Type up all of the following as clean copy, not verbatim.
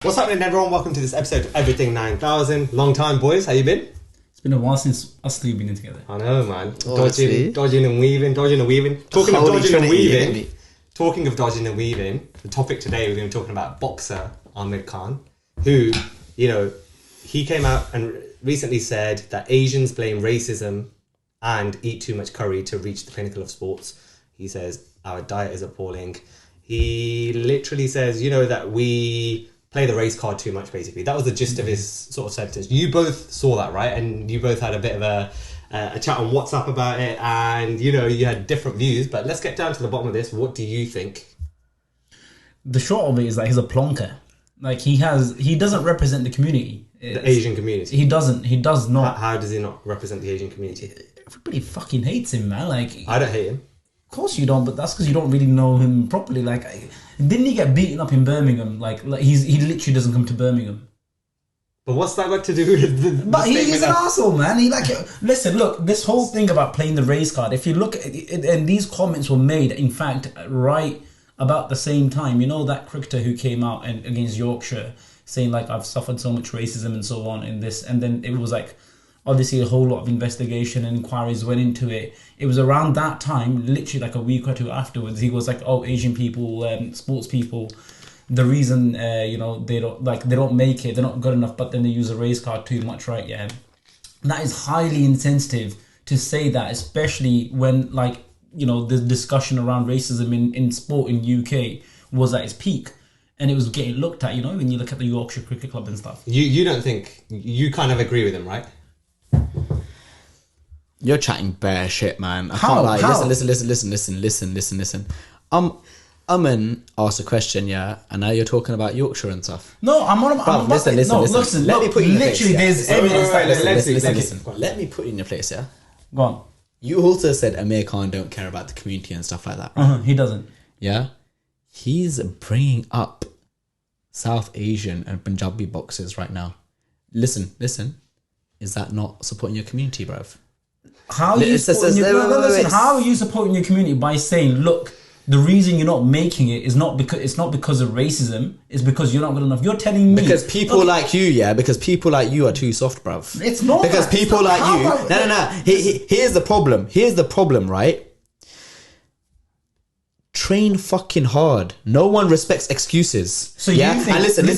What's happening, everyone? Welcome to this episode of Everything 9000. Long time, boys. How you been? It's been a while since us three have been together. I know, man. Dodging and weaving. Talking of dodging and weaving, the topic today we're going to be talking about boxer Amir Khan, who, he came out and recently said that Asians blame racism and eat too much curry to reach the pinnacle of sports. He says our diet is appalling. He literally says, that we play the race card too much, basically. That was the gist of his sort of sentence. You both saw that, right? And you both had a bit of a chat on WhatsApp about it, and, you had different views. But let's get down to the bottom of this. What do you think? The short of it is that he's a plonker. Like, he doesn't represent the community. The Asian community. He does not. How does he not represent the Asian community? Everybody fucking hates him, man. Like, I don't hate him. Of course you don't, but that's because you don't really know him properly. Like, didn't he get beaten up in Birmingham? Like he literally doesn't come to Birmingham. But what's that got to do with the But he's an arsehole, man. Listen, look, this whole thing about playing the race card, if you look at it, and these comments were made, in fact, right about the same time. You know that cricketer who came out and against Yorkshire saying, like, I've suffered so much racism and so on in this, and then it was like, obviously a whole lot of investigation and inquiries went into it. It was around that time, literally like a week or two afterwards, he was like, oh, Asian people, sports people, the reason, they don't make it, they're not good enough, but then they use a race card too much, right? Yeah. And that is highly insensitive to say that, especially when, the discussion around racism in sport in UK was at its peak. And it was getting looked at, when you look at the Yorkshire Cricket Club and stuff. You don't think, you kind of agree with him, right? You're chatting bare shit, man. I can't lie. How? Listen. Amin asked a question, yeah, and now you're talking about Yorkshire and stuff. No, Listen. Let me put you in your place. Literally, there's evidence. Listen. Let me put you in your place, yeah? Go on. You also said Amir Khan don't care about the community and stuff like that. Right? He doesn't. Yeah? He's bringing up South Asian and Punjabi boxers right now. Listen. Is that not supporting your community, bruv? How are you supporting your community by saying, look, the reason you're not making it is not because of racism, it's because you're not good enough. You're telling me because people like you are too soft, bruv. It's not because people like you. No. Here's the problem, right? Train fucking hard. No one respects excuses. So you think listen.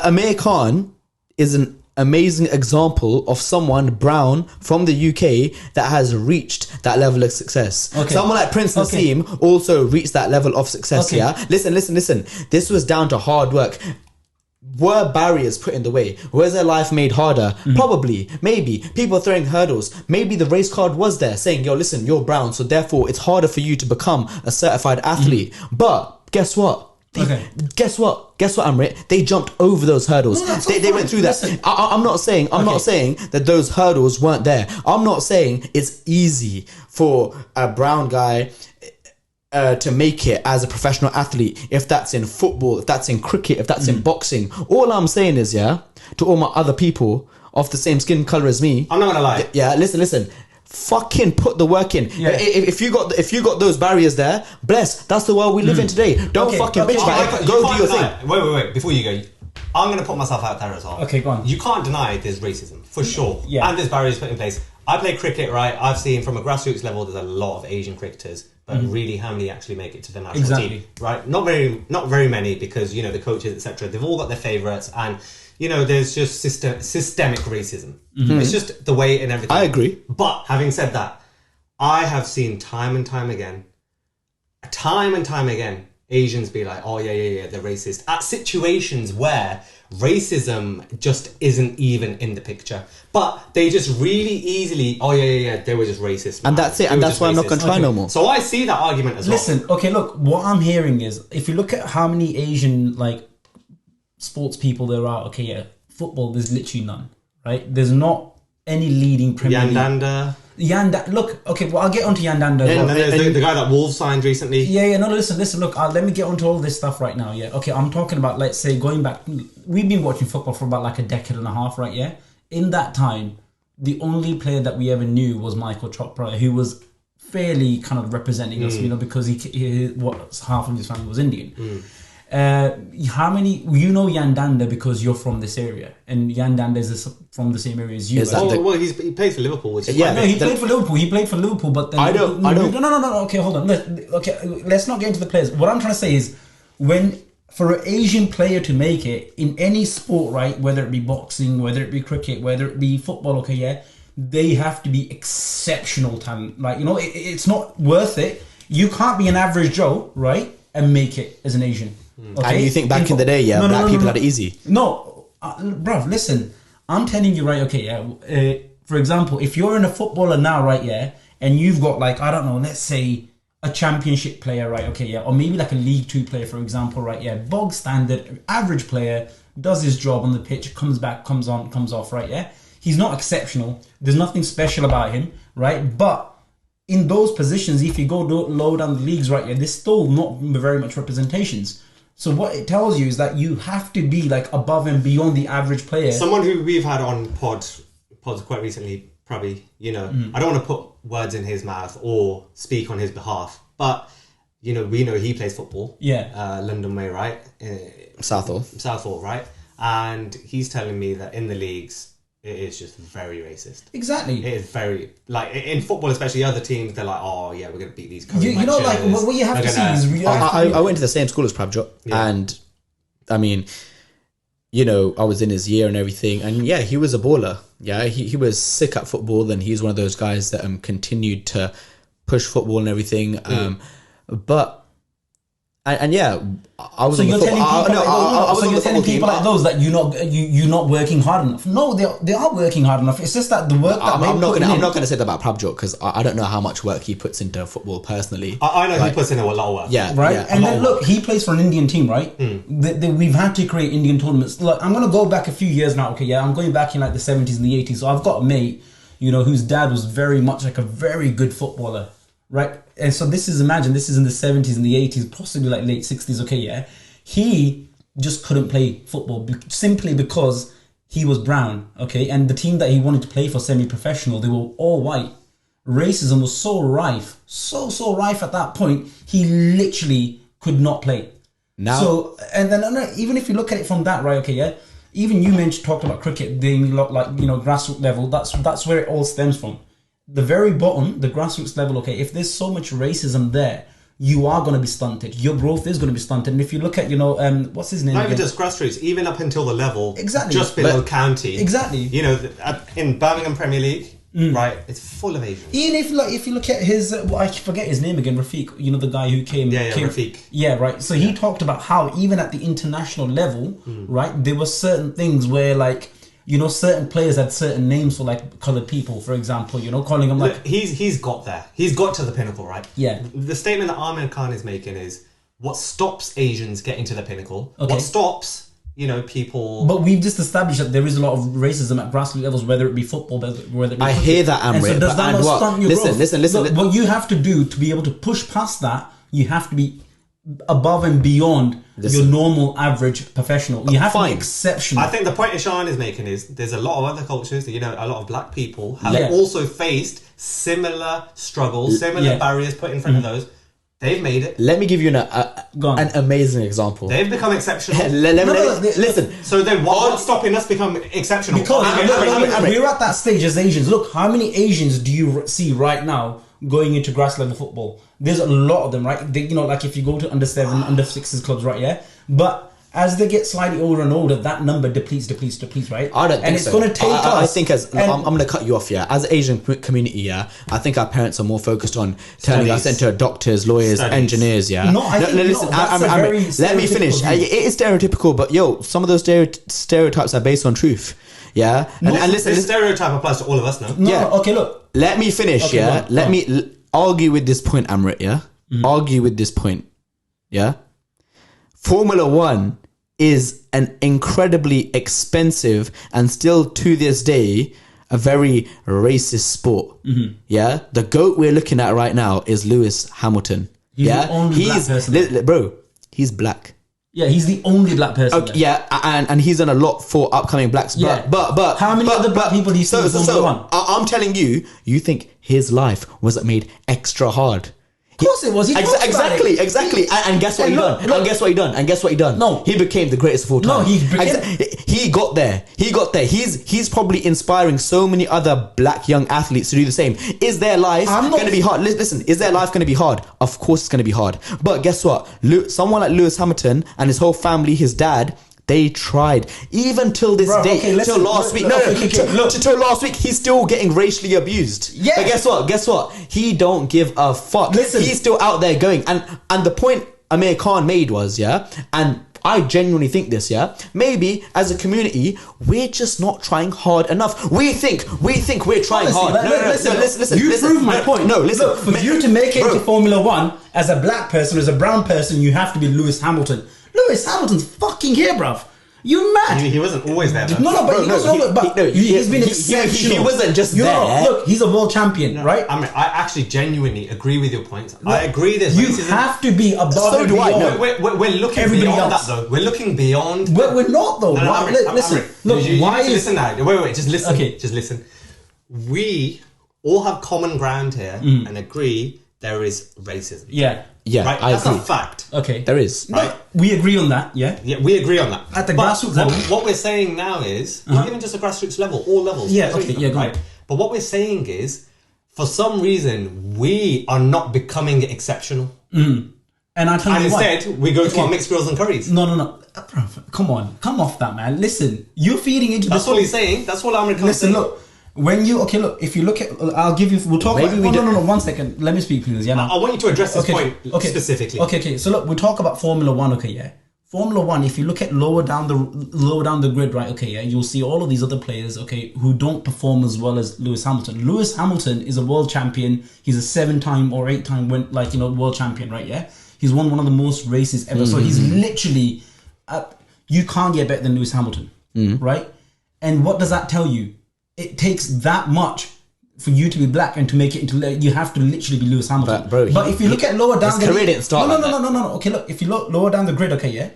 Amir Khan is an amazing example of someone brown from the UK that has reached that level of success. Okay. Someone like Prince Nassim also reached that level of success. Okay. Yeah. Listen. This was down to hard work. Were barriers put in the way? Was their life made harder? Mm-hmm. Probably. Maybe. People throwing hurdles. Maybe the race card was there saying, yo, listen, you're brown, so therefore it's harder for you to become a certified athlete. Mm-hmm. But guess what? Guess what, Amrit? They jumped over those hurdles. No, they went through that. I'm not saying that those hurdles weren't there. I'm not saying it's easy for a brown guy to make it as a professional athlete, if that's in football, if that's in cricket, if that's in boxing. All I'm saying is, to all my other people of the same skin colour as me, I'm not gonna lie. Yeah, listen. Fucking put the work in. Yeah. If you got those barriers there, bless. That's the world we live in today. Don't fucking bitch about it. Go do your thing. Wait. Before you go, I'm going to put myself out there as well. Okay, go on. You can't deny there's racism, for sure. Yeah. And there's barriers put in place. I play cricket, right? I've seen from a grassroots level, there's a lot of Asian cricketers, but really how many actually make it to the national team, right? Not very many, because, the coaches, etc., they've all got their favourites, and there's just systemic racism. Mm-hmm. It's just the way in everything. I agree. But having said that, I have seen time and time again, Asians be like, oh, yeah, they're racist. At situations where racism just isn't even in the picture. But they just really easily, oh, yeah, they were just racist. Man. And that's it. And that's why I'm not going to try no more. So I see that argument as well. Listen, okay, look, what I'm hearing is, if you look at how many Asian, sports people there are, football, there's literally none, right? There's not any leading Premier League. Look, I'll get onto Yandanda. Yeah, and then there's the guy that Wolves signed recently. Listen, look, let me get onto all this stuff right now, I'm talking about, let's say, going back, we've been watching football for about a decade and a half, right, yeah? In that time, the only player that we ever knew was Michael Chopra, who was fairly kind of representing us, because he half of his family was Indian. How many, you know Yandanda because you're from this area, and Yandanda is from the same area as you. Well, he plays for Liverpool, which is he played for Liverpool. He played for Liverpool, but then I don't. No. Okay, hold on. Let's not get into the players. What I'm trying to say is, for an Asian player to make it in any sport, right? Whether it be boxing, whether it be cricket, whether it be football, okay, yeah, they have to be exceptional talent. Like, it's not worth it. You can't be an average Joe, right, and make it as an Asian. Okay? And you think back in the day, black people had it easy. No, bruv, listen. I'm telling you, right, okay, yeah. For example, if you're in a footballer now, right, yeah, and you've got, like, I don't know, let's say a championship player, right, okay, yeah, or maybe like a League 2 player, for example, right, yeah, bog standard, average player, does his job on the pitch, comes back, comes on, comes off, right, yeah. He's not exceptional. There's nothing special about him, right? But in those positions, if you go low down the leagues, right, yeah, there's still not very much representations. So what it tells you is that you have to be like above and beyond the average player. Someone who we've had on pods quite recently, probably, I don't want to put words in his mouth or speak on his behalf, but we know he plays football. Yeah. London way, right? Southall, right? And he's telling me that in the leagues, it is just very racist. Exactly. It is very, like, in football especially, other teams, they're like, oh yeah, we're going to beat these curry You know, like, what you have to see is... I went to the same school as Prabjot, and, I mean, I was in his year and everything, and yeah, he was a baller. Yeah, he was sick at football, and he's one of those guys that continued to push football and everything. But... And yeah, I was. So you're telling people like those that you're not working hard enough. No, they are working hard enough. It's just that the work that I'm not going to say that about Prabjot because I don't know how much work he puts into football personally. I know he puts in a lot of work. Yeah, right. Yeah, and then look, he plays for an Indian team, right? We've had to create Indian tournaments. Look, I'm going to go back a few years now. Okay, yeah, I'm going back in like the 70s and the 80s. So I've got a mate, whose dad was very much like a very good footballer. Right, and so this is in the 70s and the 80s, possibly like late 60s. Okay, yeah, he just couldn't play football simply because he was brown. Okay, and the team that he wanted to play for, semi-professional, they were all white. Racism was so rife at that point. He literally could not play. Now, so and then even if you look at it from that, right? Okay, yeah. Even you talked about cricket being like grassroots level. That's where it all stems from. The very bottom, the grassroots level, okay, if there's so much racism there, you are going to be stunted. Your growth is going to be stunted. And if you look at, what's his name? Not even just grassroots, even up until the level, exactly, just below county. Exactly. In Birmingham Premier League, right, it's full of Asians. Even if you look at his, I forget his name again, Rafiq, the guy who came. Yeah, Rafiq. Yeah, right. So he talked about how even at the international level, right, there were certain things where like, certain players had certain names for like coloured people, for example, calling them like... Look, he's got there. He's got to the pinnacle, right? Yeah. The statement that Amir Khan is making is what stops Asians getting to the pinnacle, what stops, people... But we've just established that there is a lot of racism at grassroots levels, whether it be football, whether it be... I hear that, Amrit. So does that not stunt your growth? Listen. Look, what you have to do to be able to push past that, you have to be above and beyond your normal average professional. You have to be exceptional. I think the point Ishan is making is there's a lot of other cultures, a lot of black people have also faced similar struggles, similar barriers put in front of those. They've made it. Let me give you an amazing example. They've become exceptional. Listen. So then what's stopping us becoming exceptional? Because we're at that stage as Asians. Look, how many Asians do you see right now going into grass level football? There's a lot of them, right? Like if you go to under 7, under 6s clubs, right? Yeah, but as they get slightly older and older, that number depletes, right? I don't think and it's so. going to take us. I think I'm going to cut you off. Yeah, as an Asian community, yeah, I think our parents are more focused on turning us into doctors, lawyers, engineers. Yeah, listen. Let me finish. It is stereotypical, but some of those stereotypes are based on truth. Yeah, and listen, this stereotype applies to all of us now. Okay, look. Let me finish. Okay, let me argue with this point, Amrit. Yeah, argue with this point. Yeah, Formula One is an incredibly expensive and still to this day a very racist sport. Yeah, the GOAT we're looking at right now is Lewis Hamilton. He's the only black person. Bro, he's black. Yeah, he's the only black person. Okay, yeah, and he's done a lot for upcoming blacks. But how many other black people do you see in Formula One? I'm telling you, you think his life wasn't made extra hard. course it was. He talks about it. Exactly. And guess what he done? And guess what he done? No. He became the greatest of all time. No, he got there. He's probably inspiring so many other black young athletes to do the same. Is their life going to be hard? Listen, is their life going to be hard? Of course it's going to be hard. But guess what? Someone like Lewis Hamilton and his whole family, his dad, they tried. Even till this day, till last week. Till last week, he's still getting racially abused. Yeah. But guess what? He don't give a fuck. Listen. He's still out there going. And the point Amir Khan made was, and I genuinely think this, maybe as a community, we're just not trying hard enough. We think we're trying hard. Listen. You proved my point. No, listen. Look, for you to make it into Formula One, as a black person, as a brown person, you have to be Lewis Hamilton. Lewis Hamilton's fucking here, bruv. You mad? He wasn't always there, though. He's been exceptional. He wasn't just there. Look, he's a world champion, right? I mean, I actually genuinely agree with your points. I agree there's you racism. have to be above. So do I. No, we're looking beyond that, though. We're looking beyond. We're not, though. Listen. Look, why is... Listen now. Wait. Just listen. Okay. Just listen. We all have common ground here and agree there is racism. Yeah. Right? That's a fact. Okay. There is. Right? We agree on that, yeah? Yeah, we agree on that. At the grassroots level. What we're saying now is, even just a grassroots level, all levels. Yeah, okay, yeah, go on. But what we're saying is, for some reason, we are not becoming exceptional. And I tell you instead, we go to our mixed grills and curries. No. Come on. Come off that, man. Listen, you're feeding into That's what he's saying. That's what Amir Khan's saying. Listen, look. If you look at, I'll give you, we'll talk about, no, 1 second, let me speak please, yeah. I want you to address this point specifically. Okay, so look, we'll talk about Formula 1, okay, yeah. Formula 1, if you look at lower down the grid, right, okay, yeah, you'll see all of these other players, okay, who don't perform as well as Lewis Hamilton. Lewis Hamilton is a world champion, he's a 7-time or 8-time world champion, right, yeah. He's won one of the most races ever, so he's literally, you can't get better than Lewis Hamilton, right? And what does that tell you? It takes that much for you to be black and to make it into, you have to literally be Lewis Hamilton. But if you look at lower down the grid, no. Okay, look, if you look lower down the grid, okay, yeah,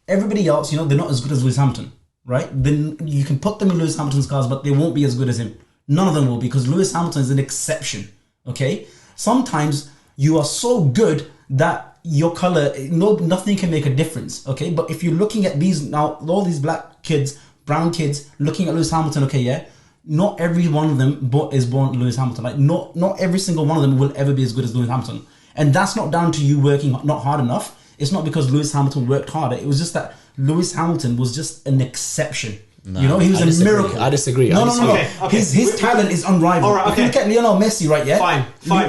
everybody else, they're not as good as Lewis Hamilton, right? Then you can put them in Lewis Hamilton's cars, but they won't be as good as him. None of them will, because Lewis Hamilton is an exception. Okay, sometimes you are so good that your color, nothing can make a difference. Okay, but if you're looking at these now, all these black kids, brown kids, looking at Lewis Hamilton, okay, yeah. Not every one of them is born Lewis Hamilton. Like not every single one of them will ever be as good as Lewis Hamilton. And that's not down to you working not hard enough. It's not because Lewis Hamilton worked harder. It was just that Lewis Hamilton was just an exception. No, he was a miracle. I disagree. No. Okay. His talent is unrivaled. All right, okay. If you look at Lionel Messi, right? Yeah. Fine. Not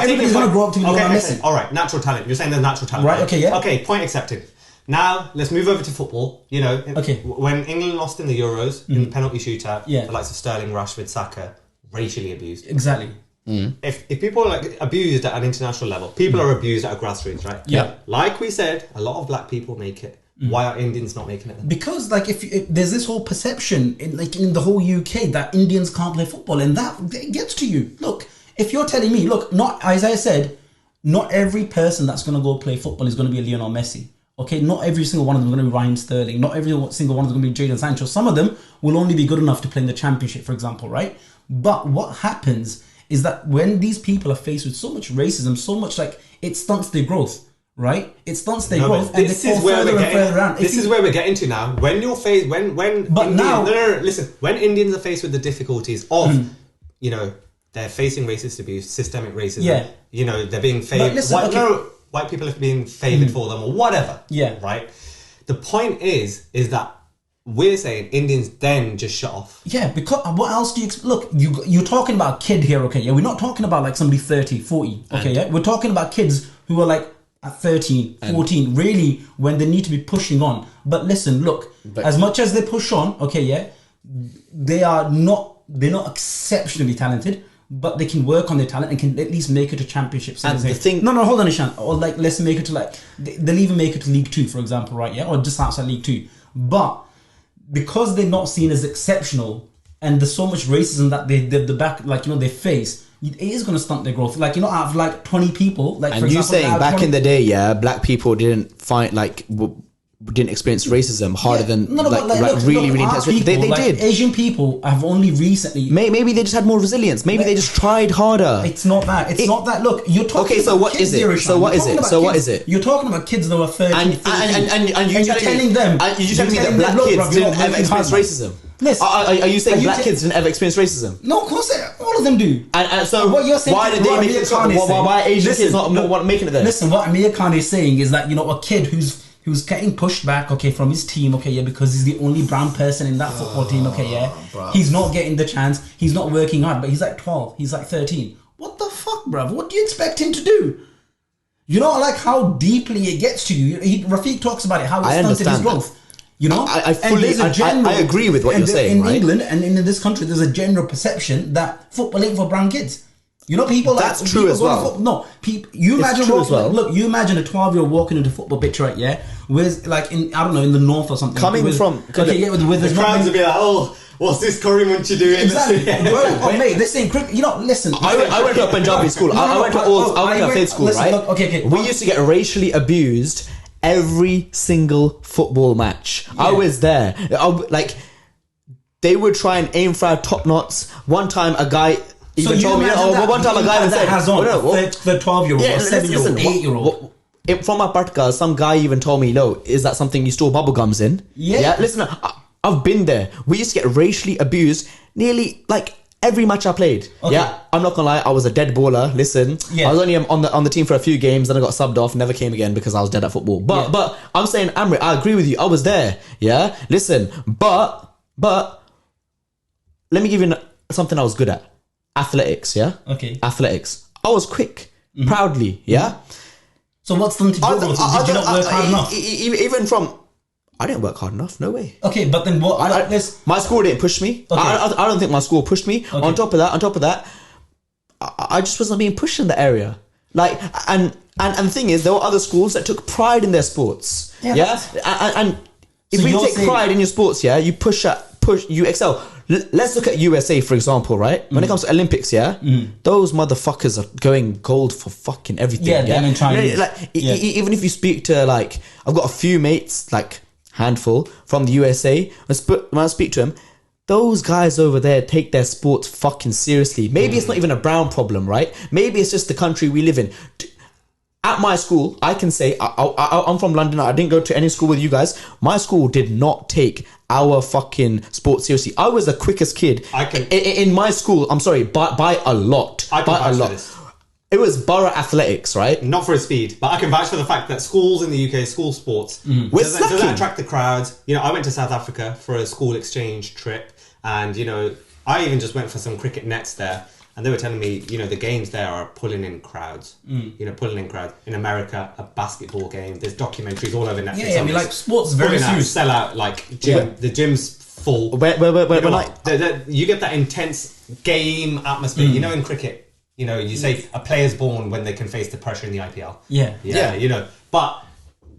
everybody's going to grow up to be Lionel Messi. All right, natural talent. You're saying there's natural talent. Right. Okay. Yeah. Okay. Point accepted. Now let's move over to football. When England lost in the Euros in the penalty shootout, the likes of Sterling, Rashford, Saka, racially abused. Exactly. If people are abused at an international level, people are abused at a grassroots, right? Yeah. Like we said, a lot of black people make it. Why are Indians not making it then? Because if there's this whole perception in the whole UK that Indians can't play football, and that gets to you. Look, if you're telling me, not as I said, not every person that's going to go play football is going to be a Lionel Messi. Okay, not every single one of them is going to be Raheem Sterling. Not every single one of them is going to be Jadon Sancho. Some of them will only be good enough to play in the Championship, for example, right? But what happens is that when these people are faced with so much racism, so much it stunts their growth, right? It stunts their growth, and they fall further and further around. This is where we're getting to now. When you're faced, listen. When Indians are faced with the difficulties of, they're facing racist abuse, systemic racism. Yeah. They're being favoured. White people are being favoured for them or whatever. Yeah. Right? The point is that we're saying Indians then just shut off. Yeah, because what else do you... Look, you're talking about a kid here, okay? Yeah, we're not talking about somebody 30, 40, okay? Yeah, we're talking about kids who are at 13, 14, really, when they need to be pushing on. But listen, look, as much as they push on, okay, yeah, they're not exceptionally talented, but they can work on their talent and can at least make it to championships. And the thing... No, hold on, Ishan. Or let's make it to they'll even make it to League 2, for example, right? Yeah, or just outside League 2. But because they're not seen as exceptional, and there's so much racism that they face, it is going to stunt their growth. Out of 20 people, and for example, saying back in the day, black people didn't find didn't experience racism harder than really intense. People, they did. Asian people have only recently. Maybe they just had more resilience. Maybe they just tried harder. It's not that. It's not that. Look, you're talking. Okay, so what is it? So what is it? So what is it? You're talking about kids that were 13, and you're telling them. You're telling me that black kids didn't ever experience racism. Listen, are you saying black kids didn't ever experience racism? No, of course, all of them do. And so what you're saying, why did they make it? Why Asian kids not making it there? Listen, what Amir Khan is saying is that a kid who's getting pushed back, from his team, because he's the only brown person in that football team, bro. He's not getting the chance. He's not working hard, but he's like 12. He's like 13. What the fuck, bruv? What do you expect him to do? You know, like how deeply it gets to you. Rafiq talks about it, how it stunted his growth. You know, I agree with what you're saying. In England and in this country, there's a general perception that football ain't for brown kids. You know, people that's like, true people as well. No, people. You imagine look. You imagine a 12-year-old walking into a football pitch, right? Yeah, with like in the north or something. Coming from the crowds would be like, oh, what's this curry munchie doing? Exactly. Mate, this ain't cricket. Listen. I went to a Punjabi school. I went to a faith school, right? Okay. We used to get racially abused every single football match. Yeah. I was there. They would try and aim for our top knots. One time, a guy even told me. One time, a guy said, "The 12-year-old, or 7-year-old, 8-year-old." From my Partka, some guy even told me, "No, is that something you store bubble gums in?" Yeah. Listen, I've been there. We used to get racially abused nearly like every match I played. Okay. Yeah, I'm not gonna lie, I was a dead baller. Listen, I was only on the team for a few games, then I got subbed off, never came again because I was dead at football. But I'm saying, Amrit, I agree with you. I was there. Yeah, listen, but let me give you something I was good at. Athletics. Yeah. Okay. Athletics. I was quick, proudly. Yeah. So what's something to do with it? Did you not work hard enough? Even from. I didn't work hard enough. No way. Okay, but then what? My school didn't push me. Okay. I don't think my school pushed me. Okay. On top of that, I just wasn't being pushed in the area. Like, and the thing is, there were other schools that took pride in their sports. Yeah. And if you take pride in your sports, yeah, you push, you excel. Let's look at USA, for example, right? When it comes to Olympics, those motherfuckers are going gold for fucking everything. Yeah, in China. Even if you speak to, like, I've got a few mates, like, handful from the USA. When I speak to them, those guys over there take their sports fucking seriously. Maybe it's not even a brown problem, right? Maybe it's just the country we live in. At my school, I can say, I'm from London. I didn't go to any school with you guys. My school did not take our fucking sports seriously. I was the quickest kid in my school. I'm sorry, by a lot. By a lot. It was borough athletics, right? Not for his speed, but I can vouch for the fact that schools in the UK, school sports, doesn't attract the crowds. I went to South Africa for a school exchange trip, and I even just went for some cricket nets there, and they were telling me, the games there are pulling in crowds. Pulling in crowds. In America, a basketball game. There's documentaries all over Netflix. Yeah, I mean, like, sports is very serious. Sell out, like, gym. The gym's full. You get that intense game atmosphere. In cricket. You say a player's born when they can face the pressure in the IPL. Yeah. But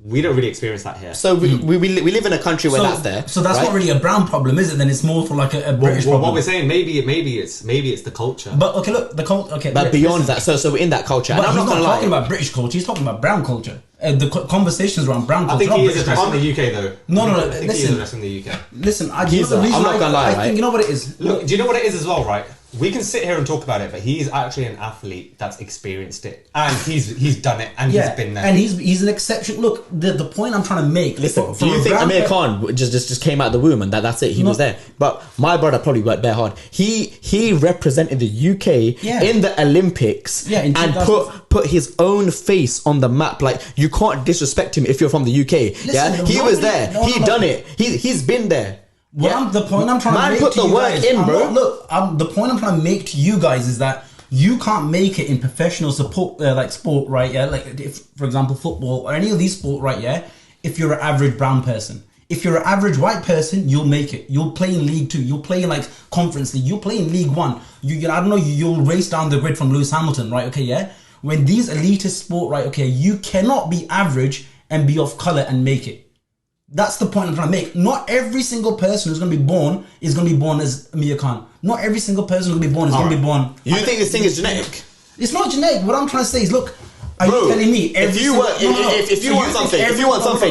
we don't really experience that here. So we live in a country where that's there. So that's not really a brown problem, is it? Then it's more for like a British problem. What we're saying, maybe it's the culture. But okay, look, the culture. Okay, but beyond that, so we're in that culture. But he's not talking about British culture. He's talking about brown culture. The conversations around brown culture. I think he is addressing the UK though. No. I think he is addressing the UK. Listen, I'm not gonna lie. I think you know what it is. Look, do you know what it is as well, right? We can sit here and talk about it, but he's actually an athlete that's experienced it, and he's done it, and he's been there, and he's an exception. Look, the point I'm trying to make. Listen, do you think Amir Khan just came out of the womb and that's it? He was there, but my brother probably worked bare hard. He represented the UK in the Olympics, and put his own face on the map. Like, you can't disrespect him if you're from the UK. Listen, he was there. He done it. He's been there. The point I'm trying to make put to the you work guys, in, bro. The point I'm trying to make to you guys is that you can't make it in professional sport, right? Yeah, like if, for example, football or any of these sport, right? Yeah, if you're an average brown person, if you're an average white person, you'll make it. You'll play in League 2. You'll play in like Conference League. You'll play in League 1. I don't know. You'll race down the grid from Lewis Hamilton, right? Okay, yeah. When these elitist sport, right? Okay, you cannot be average and be of color and make it. That's the point I'm trying to make. Not every single person who's going to be born is going to be born as Amir Khan. Not every single person who's going to be born is going to be born. You think this thing is genetic? It's not genetic. What I'm trying to say is, look, Are you telling me if you want something,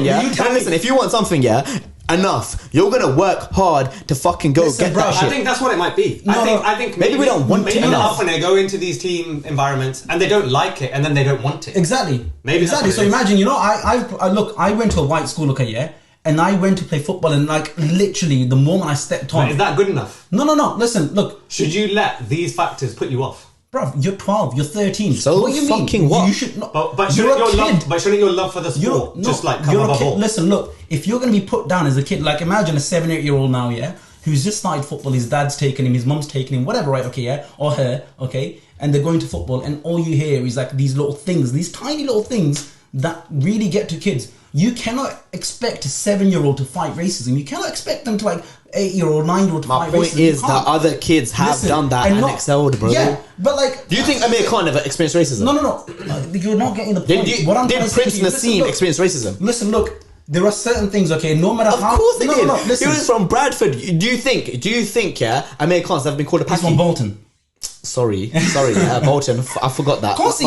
yeah. Listen, if you want something, yeah. Enough. You're gonna work hard to fucking go get that shit. I think that's what it might be. I think maybe we don't want it enough. Often they go into these team environments and they don't like it, and then they don't want it. Exactly. Maybe exactly. So imagine, I went to a white school, okay, yeah, and I went to play football, and like literally the moment I stepped on, is that good enough? No. Listen, look. Should you let these factors put you off? Bro, you're 12, you're 13. So what do you fucking mean? What? You should not. But shouldn't your love for the sport just like come above all? Listen, look. If you're going to be put down as a kid, like imagine a 7-8-year-old now, yeah, who's just started football. His dad's taking him, his mum's taking him, whatever, right? Okay, yeah, or her, okay, and they're going to football, and all you hear is like these little things, these tiny little things that really get to kids. You cannot expect a 7-year-old to fight racism. You cannot expect them to like 8-year-old, 9-year-old to fight racism. My point is that other kids have done that and excelled, bro. Yeah, but like... Do you think Amir Khan ever experienced racism? No. You're not getting the point. Did Prince Nassim experience racism? Listen, look. There are certain things, okay, no matter how... Of course they did. Listen. He was from Bradford. Do you think, yeah, Amir Khan's never been called a packy? He's from Bolton. Sorry, Bolton. I forgot that. Of course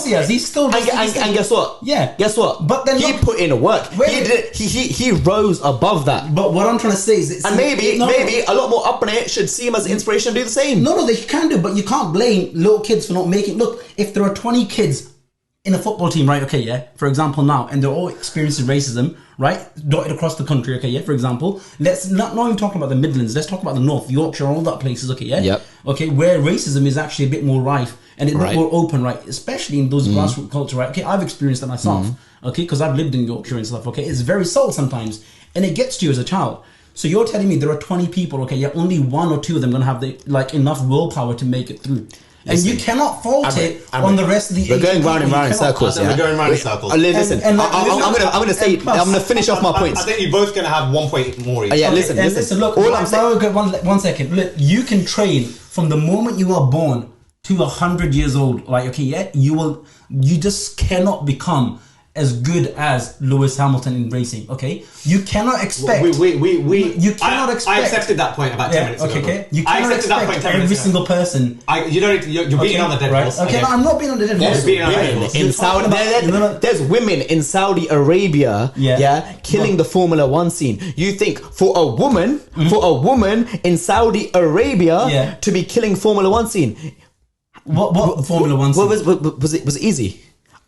he has. He's still... And guess what? Yeah. Guess what? But then he put in work. He rose above that. But what I'm trying to say is... And maybe a lot more up on it should see him as inspiration and do the same. No, they can do, but you can't blame little kids for not making... Look, if there are 20 kids in a football team, right, okay, yeah, for example now, and they're all experiencing racism, right, dotted across the country, okay, yeah, for example, let's not even talking about the Midlands, let's talk about the North, Yorkshire, all that places, okay, yeah? Yep. Okay, where racism is actually a bit more rife and a bit more open, right, especially in those grassroots culture, right, okay, I've experienced that myself, okay, because I've lived in Yorkshire and stuff, okay, it's very subtle sometimes, and it gets to you as a child. So you're telling me there are 20 people, okay, yeah, only 1 or 2 of them gonna have the enough willpower to make it through. And you cannot fault it on the rest of the... We're going round and round in circles, yeah? We're going round in circles. Listen, I'm going to finish off my points. I think you're both going to have 1 point more each. Yeah, listen. Look, all I'm saying... One second. Look, you can train from the moment you are born to 100 years old. Like, okay, yeah? You just cannot become as good as Lewis Hamilton in racing, okay? You cannot expect... I accepted that point about 10 minutes ago. Okay. You cannot expect every single person... You're beating on the dead horse. Okay, no, I'm not beating on the dead horse. There's women in Saudi Arabia, killing the Formula 1 scene. You think for a woman in Saudi Arabia to be killing Formula 1 scene... What Formula 1 scene? Was it easy?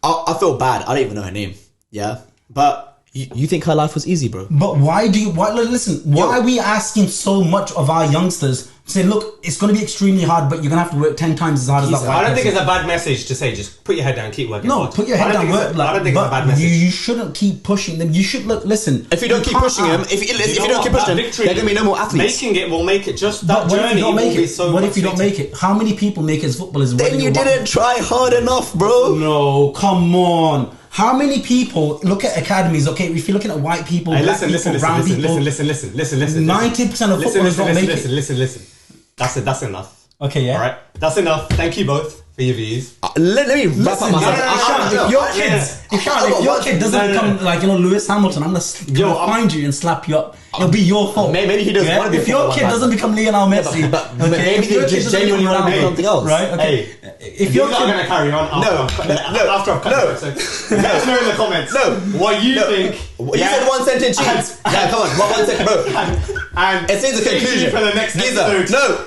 I feel bad. I don't even know her name. Yeah, but you think her life was easy, bro? But listen? Why are we asking so much of our youngsters? Say, look, it's going to be extremely hard, but you're going to have to work 10 times as hard as that. I don't think it's a bad message to say. Just put your head down, keep working. No, put your head down. I don't think it's a bad message. You shouldn't keep pushing them. You should listen. If you don't keep pushing them, if you don't keep pushing them, there are going to be no more athletes. Making it will make it. Just that journey will be so. What if you don't make it? How many people make it as footballers? Then you didn't try hard enough, bro. No, come on. How many people look at academies? Okay, if you're looking at white people, listen. 90% of footballers don't make it. Listen. That's enough. Okay, yeah. All right, that's enough. Thank you both for your views. Let me wrap up myself. If your kid doesn't become like Lewis Hamilton, I'm gonna find you and slap you up. It'll be your fault. Maybe he doesn't want to be. If your kid doesn't become Lionel Messi, but maybe they just genuinely want to do something else, right? Okay. If you're not going to carry on, after I've cut it. So let us know in the comments. What you think. You said one sentence. Yeah, come on. One second, bro. And it says a conclusion for the next episode. No.